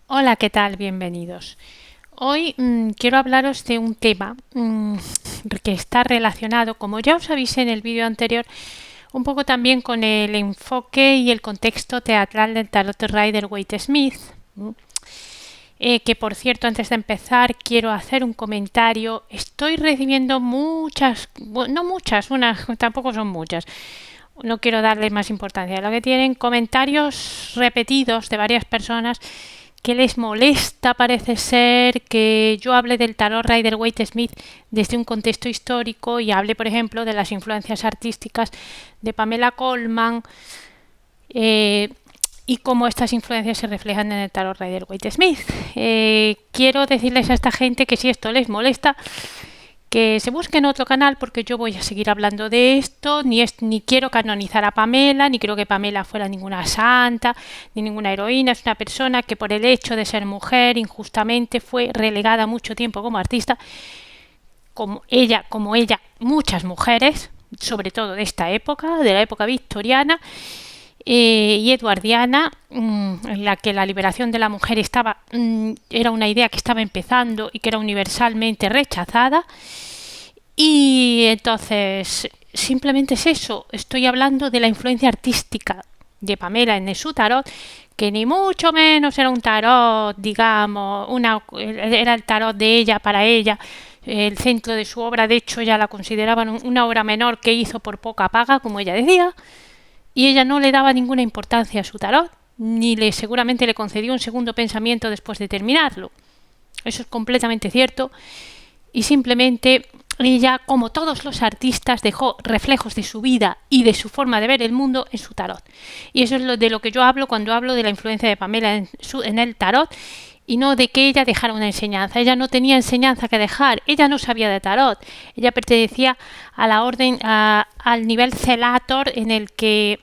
Hola, ¿qué tal? Bienvenidos. Hoy quiero hablaros de un tema que está relacionado, como ya os avisé en el vídeo anterior, un poco también con el enfoque y el contexto teatral del tarot Rider-Waite-Smith. Que por cierto, antes de empezar, quiero hacer un comentario. Estoy recibiendo muchas, no muchas, unas tampoco son muchas. No quiero darle más importancia. Lo que tienen comentarios repetidos de varias personas que les molesta, parece ser, que yo hable del tarot Rider-Waite-Smith desde un contexto histórico y hable, por ejemplo, de las influencias artísticas de Pamela Colman y cómo estas influencias se reflejan en el tarot Rider-Waite-Smith. Quiero decirles a esta gente que si esto les molesta, que se busquen otro canal porque yo voy a seguir hablando de esto, ni quiero canonizar a Pamela, ni creo que Pamela fuera ninguna santa, ni ninguna heroína, es una persona que por el hecho de ser mujer injustamente fue relegada mucho tiempo como artista, como ella, muchas mujeres, sobre todo de esta época, de la época victoriana, y eduardiana, en la que la liberación de la mujer era una idea que estaba empezando y que era universalmente rechazada. Y entonces, simplemente es eso, estoy hablando de la influencia artística de Pamela en su tarot, que ni mucho menos era un tarot, digamos, era el tarot de ella para ella, el centro de su obra. De hecho, ya la consideraban una obra menor que hizo por poca paga, como ella decía, y ella no le daba ninguna importancia a su tarot, ni seguramente le concedió un segundo pensamiento después de terminarlo. Eso es completamente cierto. Y simplemente ella, como todos los artistas, dejó reflejos de su vida y de su forma de ver el mundo en su tarot. Y eso es de lo que yo hablo cuando hablo de la influencia de Pamela en el tarot, y no de que ella dejara una enseñanza. Ella no tenía enseñanza que dejar, ella no sabía de tarot, ella pertenecía a la orden, al nivel celator, en el que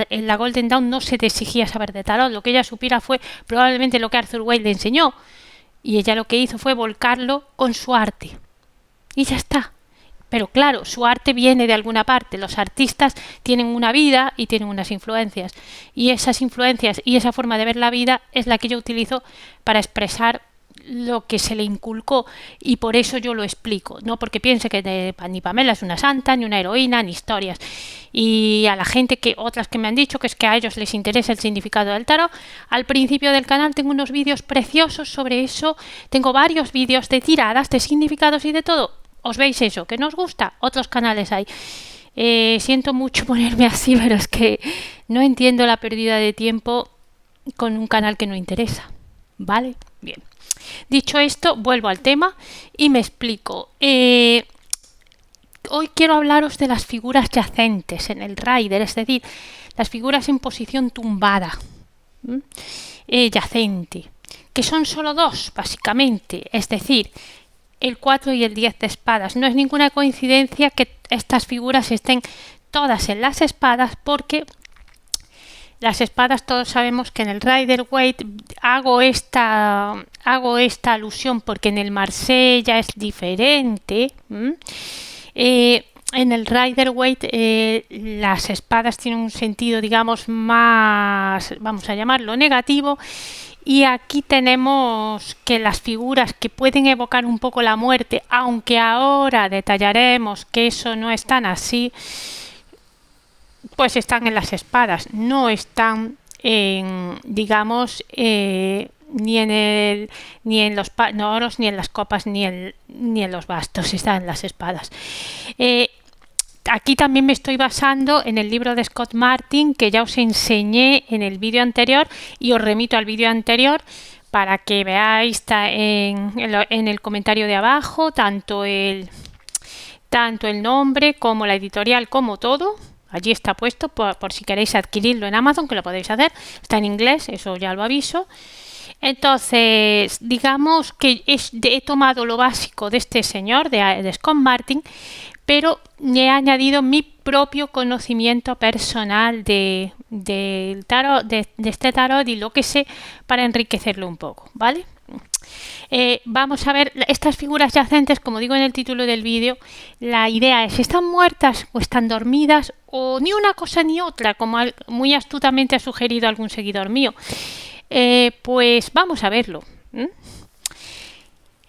en la Golden Dawn no se te exigía saber de tarot. Lo que ella supiera fue probablemente lo que Arthur Waite le enseñó, y ella lo que hizo fue volcarlo con su arte. Y ya está. Pero claro, su arte viene de alguna parte. Los artistas tienen una vida y tienen unas influencias. Y esas influencias y esa forma de ver la vida es la que yo utilizo para expresar lo que se le inculcó, y por eso yo lo explico, no porque piense que ni Pamela es una santa, ni una heroína, ni historias. Y a la gente, otras que me han dicho que es que a ellos les interesa el significado del tarot, al principio del canal tengo unos vídeos preciosos sobre eso, tengo varios vídeos de tiradas, de significados y de todo. ¿Os veis eso? ¿Que no os gusta? Otros canales hay. Siento mucho ponerme así, pero es que no entiendo la pérdida de tiempo con un canal que no interesa. ¿Vale? Bien. Dicho esto, vuelvo al tema y me explico. Hoy quiero hablaros de las figuras yacentes en el Rider, es decir, las figuras en posición tumbada, yacente, que son solo dos, básicamente, es decir, el 4 y el 10 de espadas. No es ninguna coincidencia que estas figuras estén todas en las espadas, porque las espadas, todos sabemos que en el Rider-Waite hago esta alusión porque en el Marsella es diferente. En el Rider-Waite las espadas tienen un sentido, digamos, más, vamos a llamarlo, negativo. Y aquí tenemos que las figuras que pueden evocar un poco la muerte, aunque ahora detallaremos que eso no es tan así, pues están en las espadas, no están en, digamos, ni en los oros, ni en las copas, ni en los bastos, están en las espadas. Aquí también me estoy basando en el libro de Scott Martin, que ya os enseñé en el vídeo anterior, y os remito al vídeo anterior para que veáis en el comentario de abajo tanto el nombre como la editorial, como todo. Allí está puesto por si queréis adquirirlo en Amazon, que lo podéis hacer. Está en inglés, eso ya lo aviso. Entonces, digamos que he tomado lo básico de este señor, de Scott Martin, pero he añadido mi propio conocimiento personal del tarot, de este tarot y lo que sé, para enriquecerlo un poco, ¿vale? Vamos a ver estas figuras yacentes, como digo en el título del vídeo. La idea es: ¿están muertas o están dormidas? O ni una cosa ni otra, como muy astutamente ha sugerido algún seguidor mío. Pues vamos a verlo.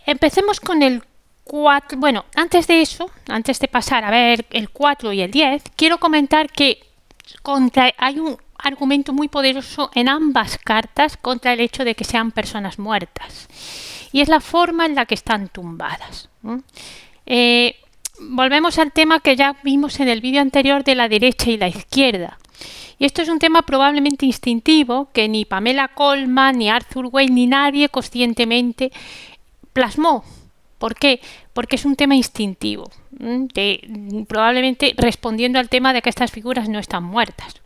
Empecemos con el 4. Bueno, antes de eso, antes de pasar a ver el 4 y el 10, quiero comentar que hay un argumento muy poderoso en ambas cartas contra el hecho de que sean personas muertas. Y es la forma en la que están tumbadas. Volvemos al tema que ya vimos en el vídeo anterior de la derecha y la izquierda. Y esto es un tema probablemente instintivo que ni Pamela Colman, ni Arthur Wade, ni nadie conscientemente plasmó. ¿Por qué? Porque es un tema instintivo, probablemente respondiendo al tema de que estas figuras no están muertas.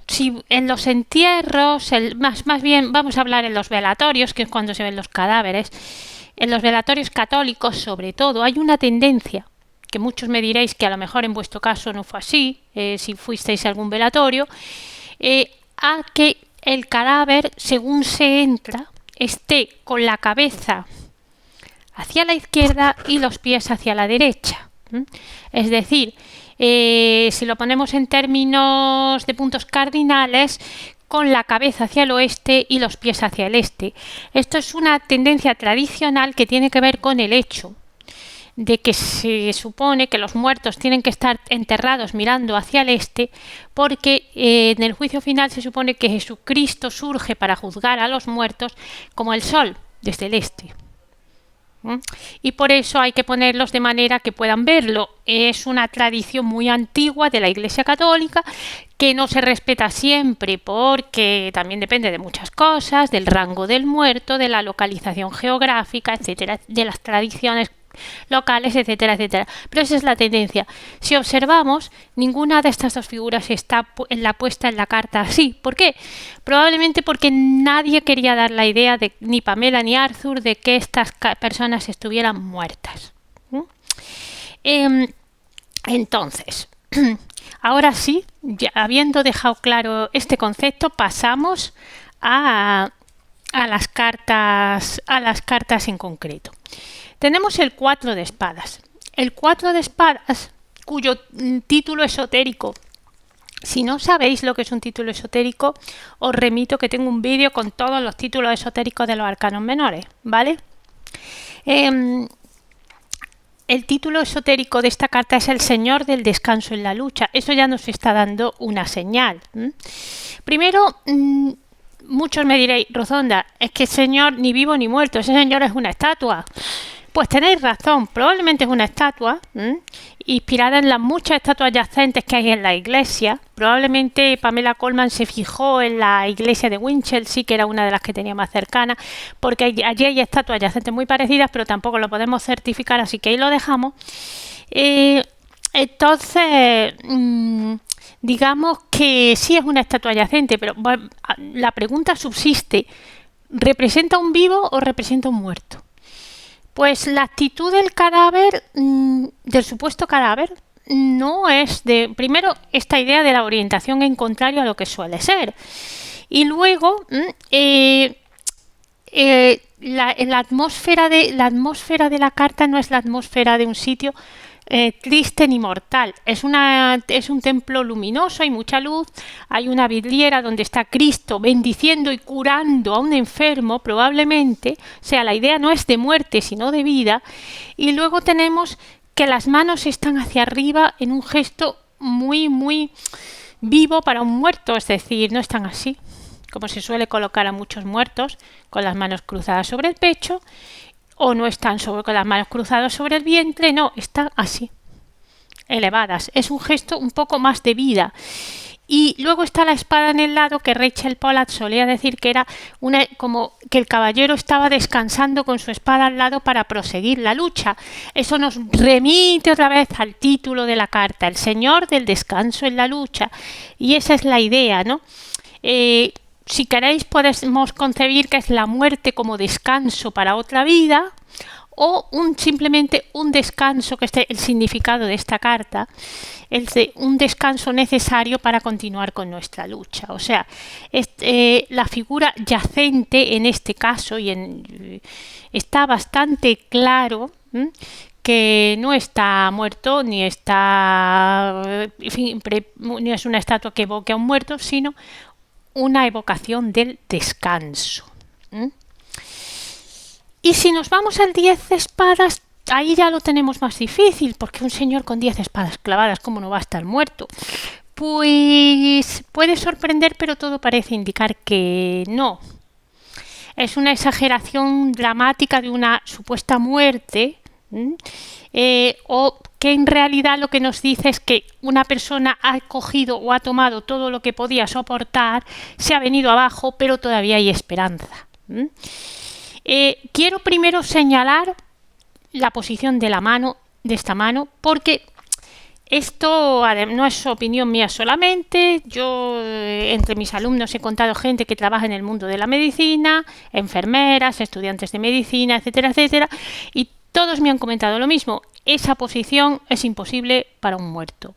Si en los entierros, más bien vamos a hablar en los velatorios, que es cuando se ven los cadáveres, en los velatorios católicos sobre todo, hay una tendencia, que muchos me diréis que a lo mejor en vuestro caso no fue así, si fuisteis a algún velatorio, a que el cadáver, según se entra, esté con la cabeza hacia la izquierda y los pies hacia la derecha. Es decir, si lo ponemos en términos de puntos cardinales, con la cabeza hacia el oeste y los pies hacia el este. Esto es una tendencia tradicional que tiene que ver con el hecho de que se supone que los muertos tienen que estar enterrados mirando hacia el este, porque en el juicio final se supone que Jesucristo surge para juzgar a los muertos como el sol desde el este. Y por eso hay que ponerlos de manera que puedan verlo. Es una tradición muy antigua de la Iglesia Católica que no se respeta siempre porque también depende de muchas cosas, del rango del muerto, de la localización geográfica, etcétera, de las tradiciones locales, etcétera, etcétera. Pero esa es la tendencia. Si observamos, ninguna de estas dos figuras está puesta en la carta así. ¿Por qué? Probablemente porque nadie quería dar la idea, ni Pamela ni Arthur, de que estas personas estuvieran muertas. Entonces, ahora sí, ya habiendo dejado claro este concepto, pasamos a las cartas en concreto. Tenemos el 4 de espadas. El 4 de espadas, cuyo título esotérico, si no sabéis lo que es un título esotérico, os remito que tengo un vídeo con todos los títulos esotéricos de los arcanos menores, ¿vale? El título esotérico de esta carta es el Señor del Descanso en la Lucha. Eso ya nos está dando una señal. Primero, muchos me diréis, Rozonda, es que el Señor ni vivo ni muerto, ese Señor es una estatua. Pues tenéis razón, probablemente es una estatua inspirada en las muchas estatuas yacentes que hay en la iglesia. Probablemente Pamela Colman se fijó en la iglesia de Winchelsea, que era una de las que tenía más cercana, porque allí hay estatuas yacentes muy parecidas, pero tampoco lo podemos certificar, así que ahí lo dejamos. Entonces, digamos que sí es una estatua yacente, pero la pregunta subsiste, ¿representa un vivo o representa un muerto? Pues la actitud del cadáver, del supuesto cadáver, no es de... Primero, esta idea de la orientación en contrario a lo que suele ser. Y luego, la atmósfera de la carta no es la atmósfera de un sitio triste ni mortal. Es un templo luminoso, hay mucha luz, hay una vidriera donde está Cristo bendiciendo y curando a un enfermo, probablemente. O sea, la idea no es de muerte, sino de vida. Y luego tenemos que las manos están hacia arriba en un gesto muy, muy vivo para un muerto, es decir, no están así, como se suele colocar a muchos muertos, con las manos cruzadas sobre el pecho, o no están con las manos cruzadas sobre el vientre, no, están así, elevadas. Es un gesto un poco más de vida. Y luego está la espada en el lado, que Rachel Pollack solía decir que era como que el caballero estaba descansando con su espada al lado para proseguir la lucha. Eso nos remite otra vez al título de la carta, el Señor del Descanso en la Lucha. Y esa es la idea, ¿no? Si queréis, podemos concebir que es la muerte como descanso para otra vida, o simplemente un descanso, que es el significado de esta carta, un descanso necesario para continuar con nuestra lucha. O sea, la figura yacente en este caso, está bastante claro que no está muerto, ni está, en fin, ni es una estatua que evoque a un muerto, sino una evocación del descanso. Y si nos vamos al 10 de espadas, ahí ya lo tenemos más difícil, porque un señor con 10 espadas clavadas, ¿cómo no va a estar muerto? Pues puede sorprender, pero todo parece indicar que no. Es una exageración dramática de una supuesta muerte, o que en realidad lo que nos dice es que una persona ha cogido o ha tomado todo lo que podía soportar, se ha venido abajo, pero todavía hay esperanza. Quiero primero señalar la posición de la mano, de esta mano, porque esto no es opinión mía solamente. Yo entre mis alumnos he contado gente que trabaja en el mundo de la medicina, enfermeras, estudiantes de medicina, etcétera, etcétera, y todos me han comentado lo mismo. Esa posición es imposible para un muerto.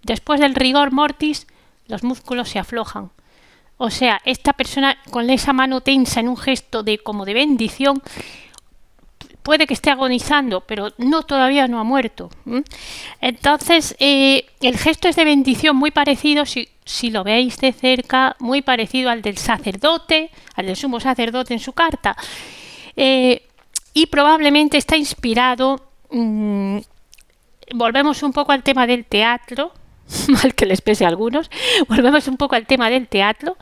Después del rigor mortis, los músculos se aflojan. O sea, esta persona con esa mano tensa en un gesto como de bendición, puede que esté agonizando, pero todavía no ha muerto. Entonces, el gesto es de bendición muy parecido, si lo veis de cerca, muy parecido al del sacerdote, al del sumo sacerdote en su carta. Y probablemente está inspirado, volvemos un poco al tema del teatro, mal que les pese a algunos, volvemos un poco al tema del teatro.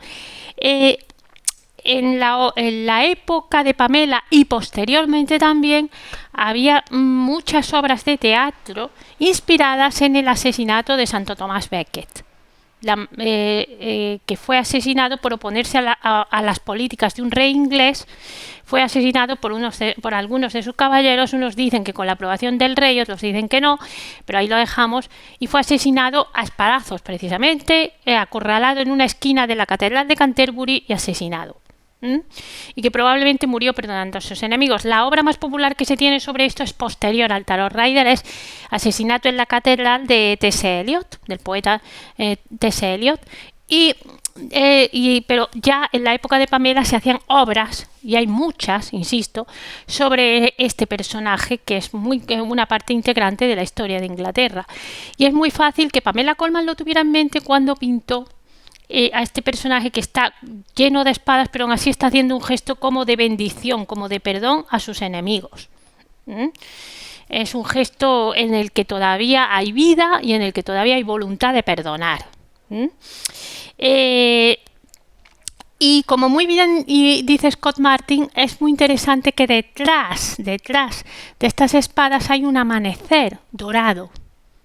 En la época de Pamela y posteriormente también había muchas obras de teatro inspiradas en el asesinato de Santo Tomás Becket, que fue asesinado por oponerse a las políticas de un rey inglés. Fue asesinado por algunos de sus caballeros. Unos dicen que con la aprobación del rey, otros dicen que no, pero ahí lo dejamos. Y fue asesinado a espadazos, precisamente, acorralado en una esquina de la Catedral de Canterbury y asesinado. Y que probablemente murió perdonando a sus enemigos. La obra más popular que se tiene sobre esto es posterior al Tarot Rider, es Asesinato en la Catedral de T.S. Eliot, del poeta T.S. Eliot. Pero ya en la época de Pamela se hacían obras, y hay muchas, insisto, sobre este personaje que es una parte integrante de la historia de Inglaterra. Y es muy fácil que Pamela Colman lo tuviera en mente cuando pintó a este personaje que está lleno de espadas, pero aún así está haciendo un gesto como de bendición, como de perdón a sus enemigos. Es un gesto en el que todavía hay vida y en el que todavía hay voluntad de perdonar. Y como muy bien dice Scott Martin, es muy interesante que detrás de estas espadas hay un amanecer dorado.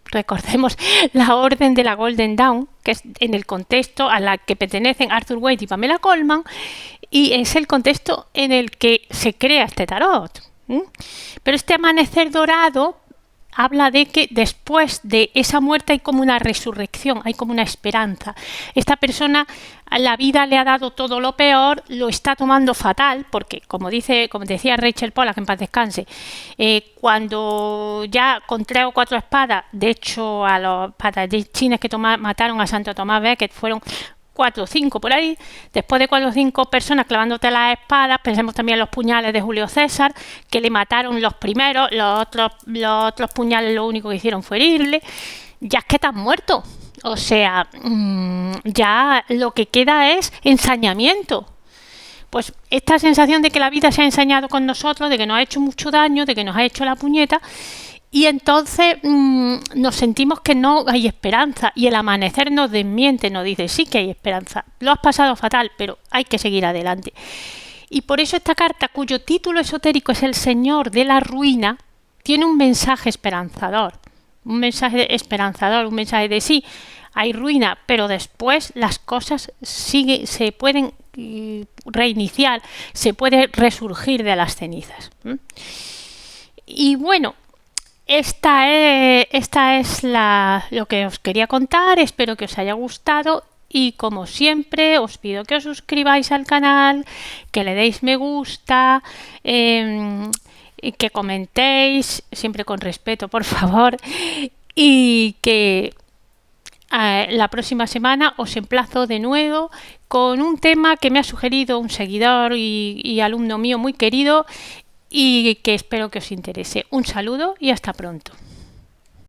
Recordemos la orden de la Golden Dawn, que es en el contexto a la que pertenecen Arthur Waite y Pamela Colman, y es el contexto en el que se crea este tarot. Pero este amanecer dorado habla de que después de esa muerte hay como una resurrección, hay como una esperanza. Esta persona, la vida le ha dado todo lo peor, lo está tomando fatal, porque como decía Rachel Pollack, en paz descanse, cuando ya con 3 o 4 espadas, de hecho a los espadachines que mataron a Santo Tomás Becket fueron 4 o 5 por ahí. Después de 4 o 5 personas clavándote las espadas, pensemos también en los puñales de Julio César, que le mataron los primeros, los otros puñales lo único que hicieron fue herirle. Ya es que te has muerto. O sea, ya lo que queda es ensañamiento. Pues esta sensación de que la vida se ha ensañado con nosotros, de que nos ha hecho mucho daño, de que nos ha hecho la puñeta, y entonces nos sentimos que no hay esperanza, y el amanecer nos desmiente, nos dice sí que hay esperanza, lo has pasado fatal, pero hay que seguir adelante. Y por eso esta carta, cuyo título esotérico es El Señor de la Ruina, tiene un mensaje esperanzador, un mensaje de sí, hay ruina, pero después las cosas se pueden reiniciar, se puede resurgir de las cenizas. Y bueno, esta es lo que os quería contar. Espero que os haya gustado y, como siempre, os pido que os suscribáis al canal, que le deis me gusta, que comentéis, siempre con respeto, por favor, y que la próxima semana os emplazo de nuevo con un tema que me ha sugerido un seguidor y alumno mío muy querido, y que espero que os interese. Un saludo y hasta pronto.